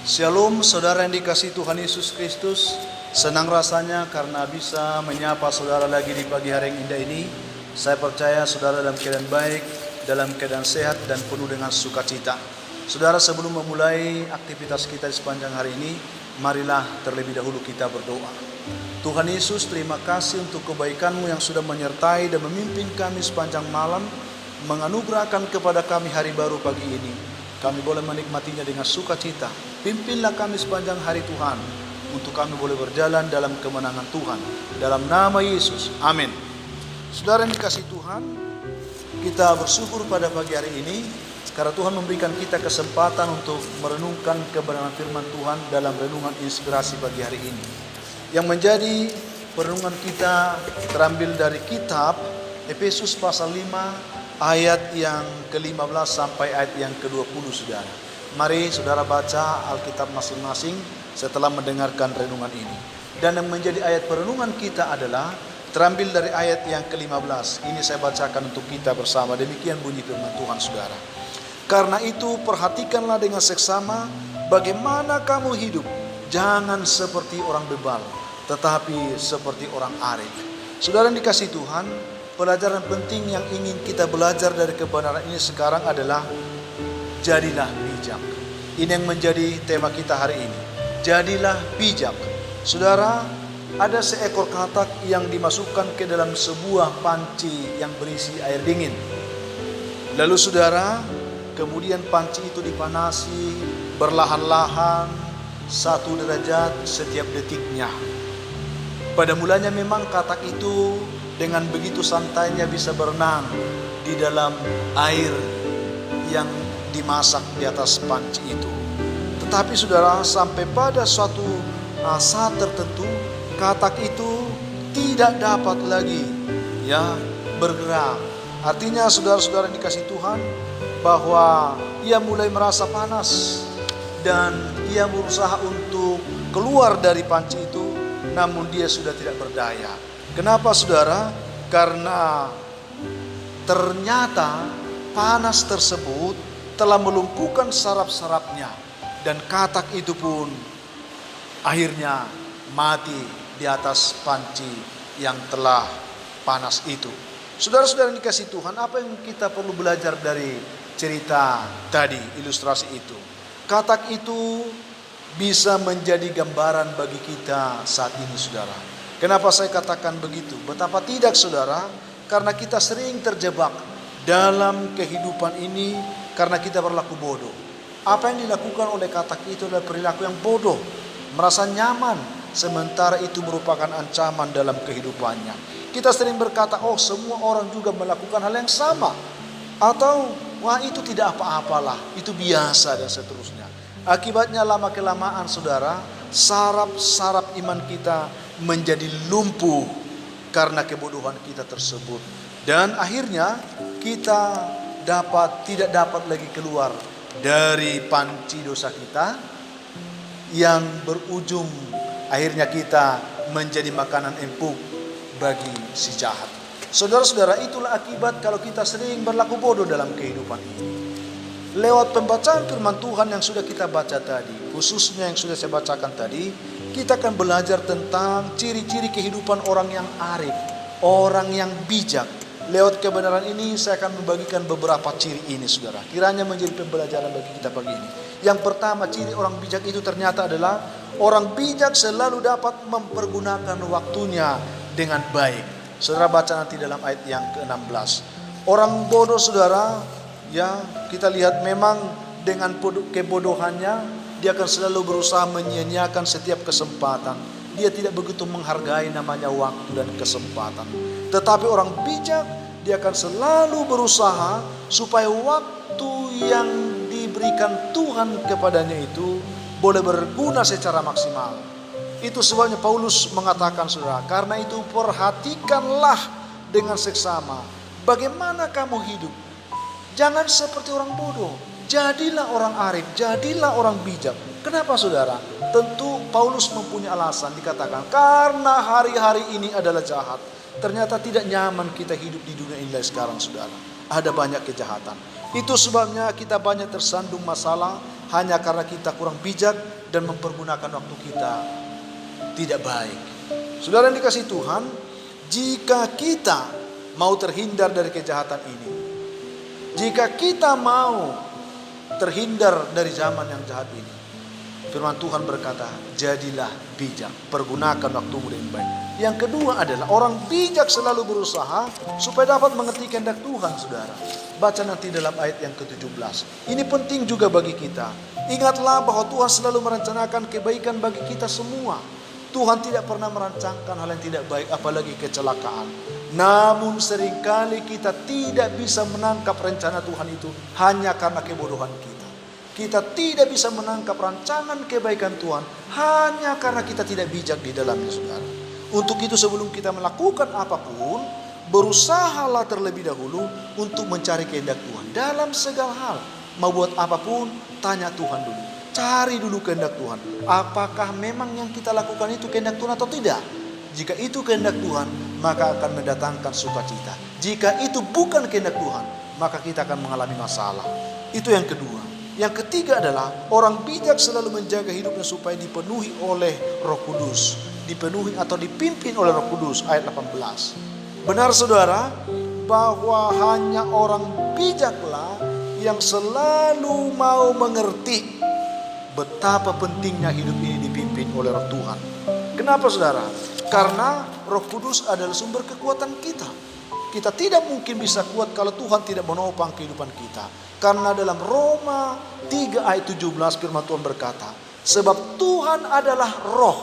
Shalom saudara yang dikasihi Tuhan Yesus Kristus. Senang rasanya karena bisa menyapa saudara lagi di pagi hari yang indah ini. Saya percaya saudara dalam keadaan baik, dalam keadaan sehat dan penuh dengan sukacita. Saudara, sebelum memulai aktivitas kita di sepanjang hari ini, marilah terlebih dahulu kita berdoa. Tuhan Yesus, terima kasih untuk kebaikan-Mu yang sudah menyertai dan memimpin kami sepanjang malam, menganugerahkan kepada kami hari baru pagi ini. Kami boleh menikmatinya dengan sukacita. Pimpinlah kami sepanjang hari Tuhan, untuk kami boleh berjalan dalam kemenangan Tuhan. Dalam nama Yesus, amin. Saudara yang dikasihi Tuhan, kita bersyukur pada pagi hari ini, karena Tuhan memberikan kita kesempatan untuk merenungkan kebenaran firman Tuhan dalam renungan inspirasi pagi hari ini. Yang menjadi perenungan kita terambil dari kitab Efesus pasal 5, ayat yang ke-15 sampai ayat yang ke-20, saudara. Mari saudara baca Alkitab masing-masing setelah mendengarkan renungan ini. Dan yang menjadi ayat perenungan kita adalah terambil dari ayat yang ke-15. Ini saya bacakan untuk kita bersama. Demikian bunyi firman Tuhan, saudara. Karena itu perhatikanlah dengan seksama bagaimana kamu hidup. Jangan seperti orang bebal, tetapi seperti orang arif. Saudara yang dikasihi Tuhan, pelajaran penting yang ingin kita belajar dari kebenaran ini sekarang adalah jadilah bijak. Ini yang menjadi tema kita hari ini. Jadilah bijak. Saudara, ada seekor katak yang dimasukkan ke dalam sebuah panci yang berisi air dingin. Lalu saudara, kemudian panci itu dipanasi berlahan-lahan 1 derajat setiap detiknya. Pada mulanya memang katak itu dengan begitu santainya bisa berenang di dalam air yang dimasak di atas panci itu. Tetapi saudara, sampai pada suatu saat tertentu katak itu tidak dapat lagi bergerak. Artinya saudara-saudara yang dikasihi Tuhan, bahwa ia mulai merasa panas dan ia berusaha untuk keluar dari panci itu, namun dia sudah tidak berdaya. Kenapa saudara? Karena ternyata panas tersebut telah melumpuhkan saraf-sarafnya, dan katak itu pun akhirnya mati di atas panci yang telah panas itu. Saudara-saudara yang dikasihi Tuhan, apa yang kita perlu belajar dari cerita tadi, ilustrasi itu? Katak itu bisa menjadi gambaran bagi kita saat ini, saudara. Kenapa saya katakan begitu? Betapa tidak, saudara? Karena kita sering terjebak dalam kehidupan ini karena kita berlaku bodoh. Apa yang dilakukan oleh katak itu adalah perilaku yang bodoh. Merasa nyaman, sementara itu merupakan ancaman dalam kehidupannya. Kita sering berkata, oh semua orang juga melakukan hal yang sama. Atau, wah itu tidak apa-apalah, itu biasa dan seterusnya. Akibatnya lama-kelamaan, saudara, saraf-saraf iman kita menjadi lumpuh karena kebodohan kita tersebut, dan akhirnya kita tidak dapat lagi keluar dari panci dosa kita yang berujung akhirnya kita menjadi makanan empuk bagi si jahat. Saudara-saudara, itulah akibat kalau kita sering berlaku bodoh dalam kehidupan ini. Lewat pembacaan firman Tuhan yang sudah kita baca tadi, khususnya yang sudah saya bacakan tadi, kita akan belajar tentang ciri-ciri kehidupan orang yang arif, orang yang bijak. Lewat kebenaran ini saya akan membagikan beberapa ciri ini, saudara. Kiranya menjadi pembelajaran bagi kita pagi ini. Yang pertama, ciri orang bijak itu ternyata adalah orang bijak selalu dapat mempergunakan waktunya dengan baik. Saudara baca nanti dalam ayat yang ke-16. Orang bodoh, saudara, kita lihat memang dengan kebodohannya dia akan selalu berusaha menyia-nyiakan setiap kesempatan. Dia tidak begitu menghargai namanya waktu dan kesempatan. Tetapi orang bijak, dia akan selalu berusaha supaya waktu yang diberikan Tuhan kepadanya itu boleh berguna secara maksimal. Itu sebabnya Paulus mengatakan, saudara, karena itu perhatikanlah dengan seksama bagaimana kamu hidup. Jangan seperti orang bodoh. Jadilah orang arif, jadilah orang bijak. Kenapa, saudara? Tentu Paulus mempunyai alasan, dikatakan karena hari-hari ini adalah jahat. Ternyata tidak nyaman kita hidup di dunia ini sekarang, saudara. Ada banyak kejahatan. Itu sebabnya kita banyak tersandung masalah, hanya karena kita kurang bijak dan mempergunakan waktu kita tidak baik. Saudara yang dikasihi Tuhan, jika kita mau terhindar dari kejahatan ini, jika kita mau terhindar dari zaman yang jahat ini, firman Tuhan berkata, jadilah bijak, pergunakan waktumu dengan baik. Yang kedua adalah orang bijak selalu berusaha supaya dapat mengerti kehendak Tuhan, saudara. Baca nanti dalam ayat yang ke-17. Ini penting juga bagi kita. Ingatlah bahwa Tuhan selalu merencanakan kebaikan bagi kita semua. Tuhan tidak pernah merancangkan hal yang tidak baik, apalagi kecelakaan. Namun seringkali kita tidak bisa menangkap rencana Tuhan itu hanya karena kebodohan kita. Kita tidak bisa menangkap rancangan kebaikan Tuhan hanya karena kita tidak bijak di dalamnya, saudara. Untuk itu sebelum kita melakukan apapun, berusahalah terlebih dahulu untuk mencari kehendak Tuhan dalam segala hal. Mau buat apapun, tanya Tuhan dulu. Cari dulu kehendak Tuhan. Apakah memang yang kita lakukan itu kehendak Tuhan atau tidak? Jika itu kehendak Tuhan, maka akan mendatangkan sukacita. Jika itu bukan kehendak Tuhan, maka kita akan mengalami masalah. Itu yang kedua. Yang ketiga adalah orang bijak selalu menjaga hidupnya supaya dipenuhi oleh Roh Kudus. Dipenuhi atau dipimpin oleh Roh Kudus, ayat 18. Benar saudara, bahwa hanya orang bijaklah yang selalu mau mengerti betapa pentingnya hidup ini dipimpin oleh Roh Tuhan. Kenapa saudara? Karena Roh Kudus adalah sumber kekuatan kita. Kita tidak mungkin bisa kuat kalau Tuhan tidak menopang kehidupan kita. Karena dalam Roma 3 ayat 17 firman Tuhan berkata, sebab Tuhan adalah roh,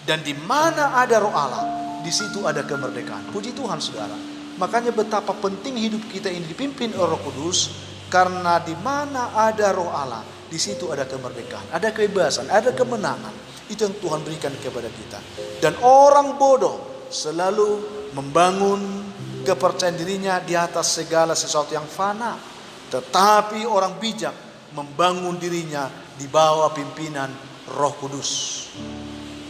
dan di mana ada roh Allah, di situ ada kemerdekaan. Puji Tuhan saudara. Makanya betapa penting hidup kita ini dipimpin oleh Roh Kudus, karena di mana ada roh Allah, di situ ada kemerdekaan, ada kebebasan, ada kemenangan. Itu yang Tuhan berikan kepada kita. Dan orang bodoh selalu membangun kepercayaan dirinya di atas segala sesuatu yang fana. Tetapi orang bijak membangun dirinya di bawah pimpinan Roh Kudus.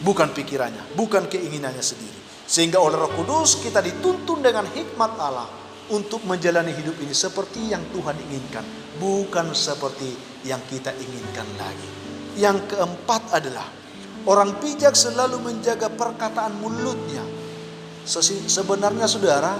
Bukan pikirannya, bukan keinginannya sendiri. Sehingga oleh Roh Kudus kita dituntun dengan hikmat Allah untuk menjalani hidup ini seperti yang Tuhan inginkan, bukan seperti yang kita inginkan lagi. Yang keempat adalah orang bijak selalu menjaga perkataan mulutnya. Sebenarnya saudara,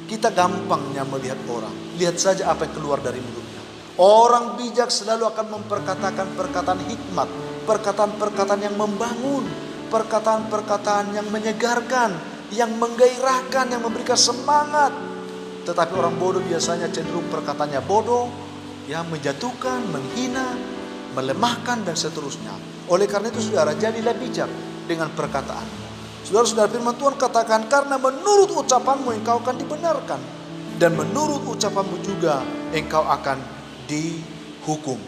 kita gampangnya melihat orang. Lihat saja apa yang keluar dari mulutnya. Orang bijak selalu akan memperkatakan perkataan hikmat, perkataan-perkataan yang membangun, perkataan-perkataan yang menyegarkan, yang menggairahkan, yang memberikan semangat. Tetapi orang bodoh biasanya cenderung perkataannya bodoh, ya, menjatuhkan, menghina, melemahkan dan seterusnya. Oleh karena itu saudara, jadilah bijak dengan perkataanmu. Saudara-saudara, firman Tuhan katakan, karena menurut ucapanmu engkau akan dibenarkan, dan menurut ucapanmu juga engkau akan dihukum.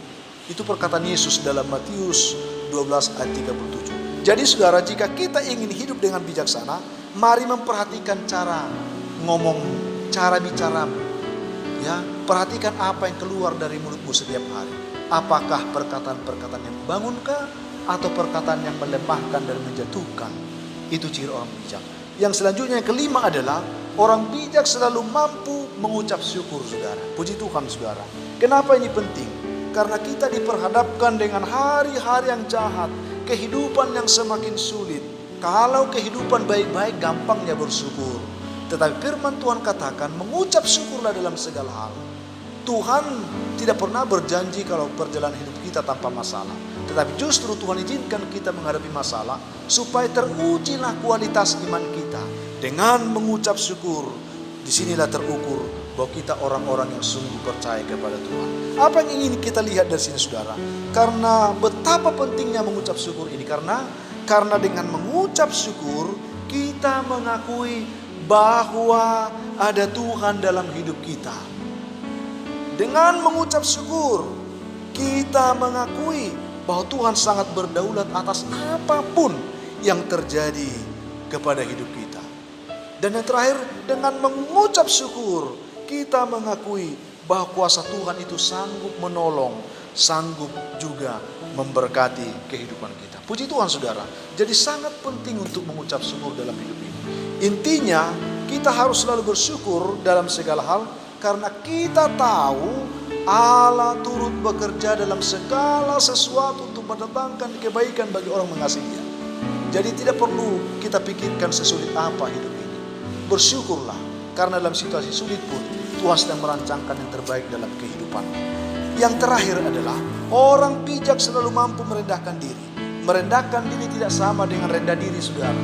Itu perkataan Yesus dalam Matius 12 ayat 37. Jadi saudara, jika kita ingin hidup dengan bijaksana, mari memperhatikan cara ngomong, cara bicaramu. Ya, perhatikan apa yang keluar dari mulutmu setiap hari. Apakah perkataan-perkataan yang membangunkah atau perkataan yang melemahkan dan menjatuhkan? Itu ciri orang bijak. Yang selanjutnya yang kelima adalah orang bijak selalu mampu mengucap syukur, saudara. Puji Tuhan saudara. Kenapa ini penting? Karena kita diperhadapkan dengan hari-hari yang jahat, kehidupan yang semakin sulit. Kalau kehidupan baik-baik, gampangnya bersyukur. Tetapi firman Tuhan katakan, mengucap syukurlah dalam segala hal. Tuhan tidak pernah berjanji kalau perjalanan hidup kita tanpa masalah. Tetapi justru Tuhan izinkan kita menghadapi masalah supaya terujilah kualitas iman kita dengan mengucap syukur. Disinilah terukur bahwa kita orang-orang yang sungguh percaya kepada Tuhan. Apa yang ingin kita lihat dari sini saudara? Karena betapa pentingnya mengucap syukur ini. Karena dengan mengucap syukur kita mengakui bahwa ada Tuhan dalam hidup kita. Dengan mengucap syukur kita mengakui bahwa Tuhan sangat berdaulat atas apapun yang terjadi kepada hidup kita. Dan yang terakhir, dengan mengucap syukur kita mengakui bahwa kuasa Tuhan itu sanggup menolong, sanggup juga memberkati kehidupan kita. Puji Tuhan saudara. Jadi sangat penting untuk mengucap syukur dalam hidup ini. Intinya kita harus selalu bersyukur dalam segala hal, karena kita tahu Allah turut bekerja dalam segala sesuatu untuk mendatangkan kebaikan bagi orang mengasihi Dia. Jadi tidak perlu kita pikirkan sesulit apa hidup ini. Bersyukurlah, karena dalam situasi sulit pun Tuhan sedang merancangkan yang terbaik dalam kehidupan. Yang terakhir adalah orang bijak selalu mampu merendahkan diri. Merendahkan diri tidak sama dengan rendah diri, saudara.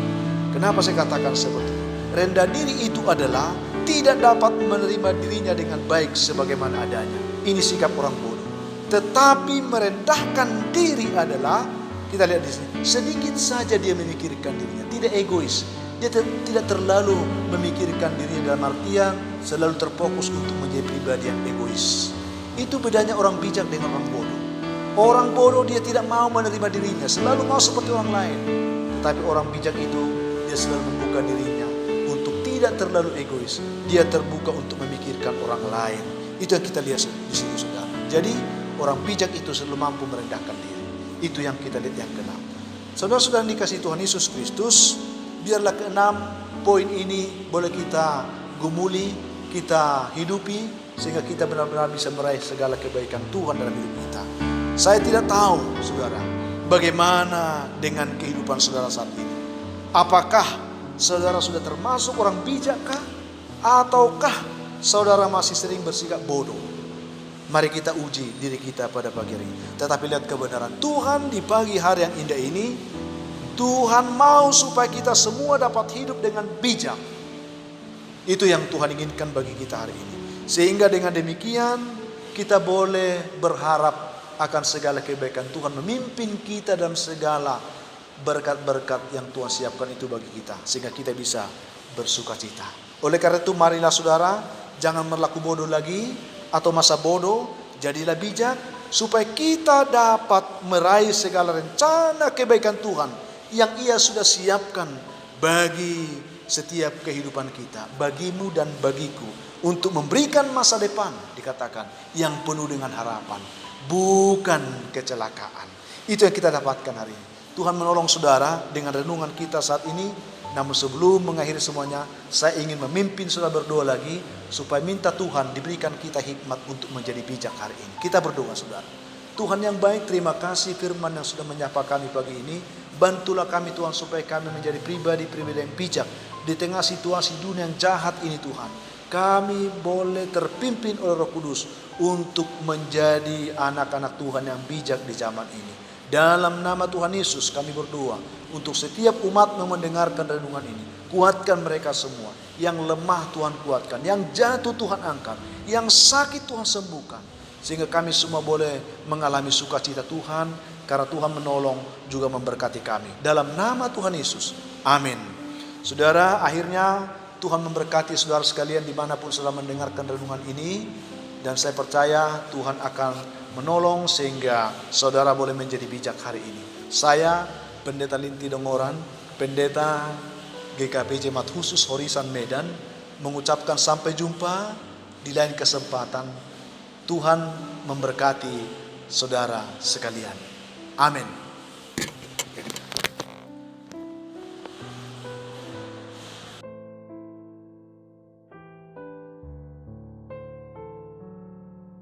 Kenapa saya katakan seperti itu? Rendah diri itu adalah tidak dapat menerima dirinya dengan baik sebagaimana adanya. Ini sikap orang bodoh. Tetapi merendahkan diri adalah, kita lihat di sini, sedikit saja dia memikirkan dirinya, tidak egois. Dia tidak terlalu memikirkan dirinya dalam artian selalu terfokus untuk menjadi pribadi yang egois. Itu bedanya orang bijak dengan orang bodoh. Orang bodoh dia tidak mau menerima dirinya, selalu mau seperti orang lain. Tetapi orang bijak itu dia selalu membuka dirinya untuk tidak terlalu egois. Dia terbuka untuk memikirkan orang lain. Itu yang kita lihat di situ, saudara. Jadi orang bijak itu selalu mampu merendahkan diri. Itu yang kita lihat yang keenam. Saudara-saudara yang dikasihi Tuhan Yesus Kristus, biarlah keenam poin ini boleh kita gumuli, kita hidupi, sehingga kita benar-benar bisa meraih segala kebaikan Tuhan dalam hidup kita. Saya tidak tahu, saudara, bagaimana dengan kehidupan saudara saat ini. Apakah saudara sudah termasuk orang bijakkah? Ataukah saudara masih sering bersikap bodoh? Mari kita uji diri kita pada pagi hari ini. Tetapi lihat kebenaran Tuhan di pagi hari yang indah ini. Tuhan mau supaya kita semua dapat hidup dengan bijak. Itu yang Tuhan inginkan bagi kita hari ini. Sehingga dengan demikian kita boleh berharap akan segala kebaikan Tuhan memimpin kita dalam segala berkat-berkat yang Tuhan siapkan itu bagi kita. Sehingga kita bisa bersuka cita. Oleh karena itu marilah saudara, jangan berlaku bodoh lagi atau masa bodoh, jadilah bijak supaya kita dapat meraih segala rencana kebaikan Tuhan yang Ia sudah siapkan bagi setiap kehidupan kita, bagimu dan bagiku, untuk memberikan masa depan, dikatakan, yang penuh dengan harapan, bukan kecelakaan. Itu yang kita dapatkan hari ini. Tuhan menolong saudara dengan renungan kita saat ini. Namun sebelum mengakhiri semuanya, saya ingin memimpin saudara berdoa lagi, supaya minta Tuhan diberikan kita hikmat untuk menjadi bijak hari ini. Kita berdoa, saudara. Tuhan yang baik, terima kasih firman yang sudah menyapa kami pagi ini. Bantulah kami Tuhan supaya kami menjadi pribadi-pribadi yang bijak di tengah situasi dunia yang jahat ini Tuhan. Kami boleh terpimpin oleh Roh Kudus untuk menjadi anak-anak Tuhan yang bijak di zaman ini. Dalam nama Tuhan Yesus kami berdoa untuk setiap umat yang mendengarkan renungan ini. Kuatkan mereka semua. Yang lemah Tuhan kuatkan, yang jatuh Tuhan angkat, yang sakit Tuhan sembuhkan. Sehingga kami semua boleh mengalami sukacita Tuhan, karena Tuhan menolong juga memberkati kami. Dalam nama Tuhan Yesus. Amin. Saudara, akhirnya Tuhan memberkati saudara sekalian dimanapun saudara mendengarkan renungan ini. Dan saya percaya Tuhan akan menolong sehingga saudara boleh menjadi bijak hari ini. Saya, Pendeta Linti Dongoran, Pendeta GKP Jemaat Khusus Horisan Medan, mengucapkan sampai jumpa di lain kesempatan. Tuhan memberkati saudara sekalian. Amin.